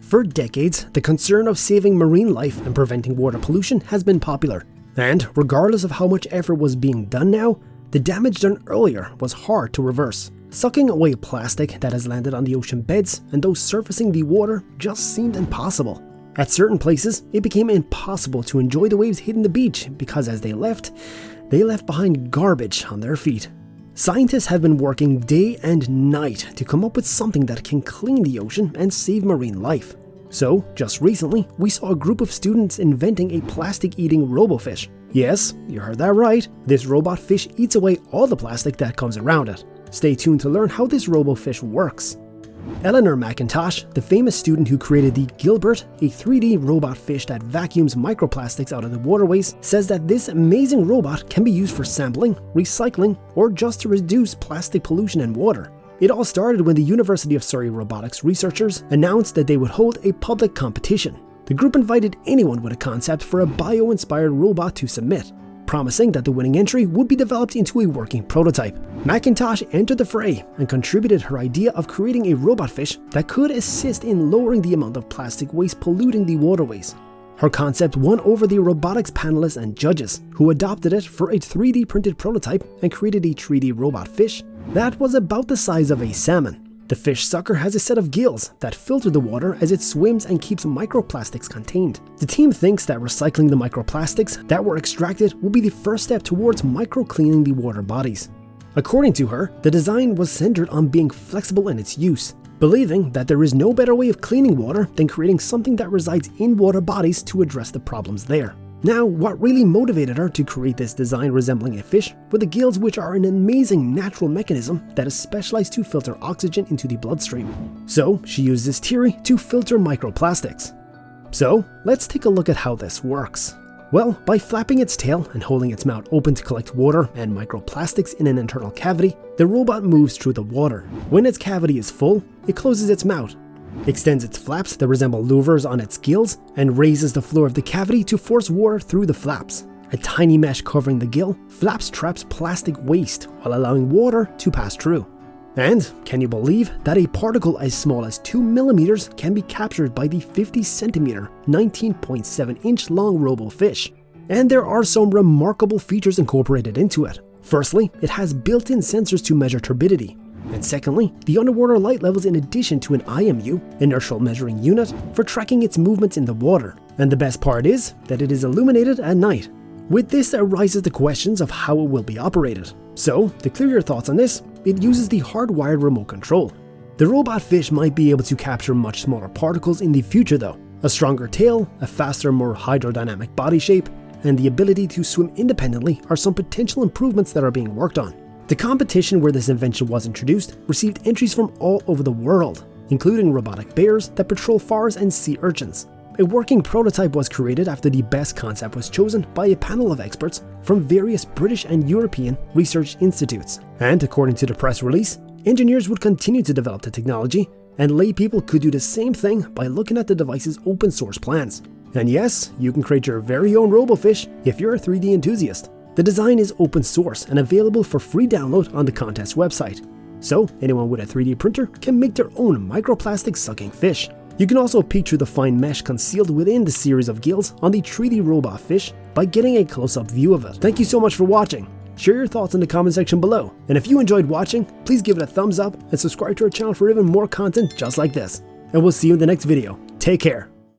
For decades, the concern of saving marine life and preventing water pollution has been popular. And regardless of how much effort was being done now, the damage done earlier was hard to reverse. Sucking away plastic that has landed on the ocean beds and those surfacing the water just seemed impossible. At certain places, it became impossible to enjoy the waves hitting the beach because as they left behind garbage on their feet. Scientists have been working day and night to come up with something that can clean the ocean and save marine life. So, just recently, we saw a group of students inventing a plastic-eating robofish. Yes, you heard that right. This robot fish eats away all the plastic that comes around it. Stay tuned to learn how this robofish works. Eleanor Mackintosh, the famous student who created the Gilbert, a 3D robot fish that vacuums microplastics out of the waterways, says that this amazing robot can be used for sampling, recycling, or just to reduce plastic pollution in water. It all started when the University of Surrey robotics researchers announced that they would hold a public competition. The group invited anyone with a concept for a bio-inspired robot to submit, promising that the winning entry would be developed into a working prototype. Mackintosh entered the fray and contributed her idea of creating a robot fish that could assist in lowering the amount of plastic waste polluting the waterways. Her concept won over the robotics panelists and judges, who adopted it for a 3D printed prototype and created a 3D robot fish that was about the size of a salmon. The fish sucker has a set of gills that filter the water as it swims and keeps microplastics contained. The team thinks that recycling the microplastics that were extracted will be the first step towards micro-cleaning the water bodies. According to her, the design was centered on being flexible in its use, believing that there is no better way of cleaning water than creating something that resides in water bodies to address the problems there. Now, what really motivated her to create this design resembling a fish were the gills, which are an amazing natural mechanism that is specialized to filter oxygen into the bloodstream. So, she used this theory to filter microplastics. So, let's take a look at how this works. Well, by flapping its tail and holding its mouth open to collect water and microplastics in an internal cavity, the robot moves through the water. When its cavity is full, it closes its mouth, extends its flaps that resemble louvers on its gills, and raises the floor of the cavity to force water through the flaps. A tiny mesh covering the gill flaps traps plastic waste while allowing water to pass through. And can you believe that a particle as small as 2 millimeters can be captured by the 50 centimeter, 19.7 inch long robofish? And there are some remarkable features incorporated into it. Firstly, it has built-in sensors to measure turbidity. And secondly, the underwater light levels in addition to an IMU, inertial measuring unit, for tracking its movements in the water. And the best part is that it is illuminated at night. With this arises the questions of how it will be operated. So, to clear your thoughts on this, it uses the hardwired remote control. The robot fish might be able to capture much smaller particles in the future though. A stronger tail, a faster, more hydrodynamic body shape, and the ability to swim independently are some potential improvements that are being worked on. The competition where this invention was introduced received entries from all over the world, including robotic bears that patrol forests and sea urchins. A working prototype was created after the best concept was chosen by a panel of experts from various British and European research institutes. And according to the press release, engineers would continue to develop the technology, and lay people could do the same thing by looking at the device's open source plans. And yes, you can create your very own robofish if you're a 3D enthusiast. The design is open source and available for free download on the contest website. So anyone with a 3D printer can make their own microplastic sucking fish. You can also peek through the fine mesh concealed within the series of gills on the 3D robot fish by getting a close-up view of it. Thank you so much for watching. Share your thoughts in the comment section below. And if you enjoyed watching, please give it a thumbs up and subscribe to our channel for even more content just like this. And we'll see you in the next video. Take care.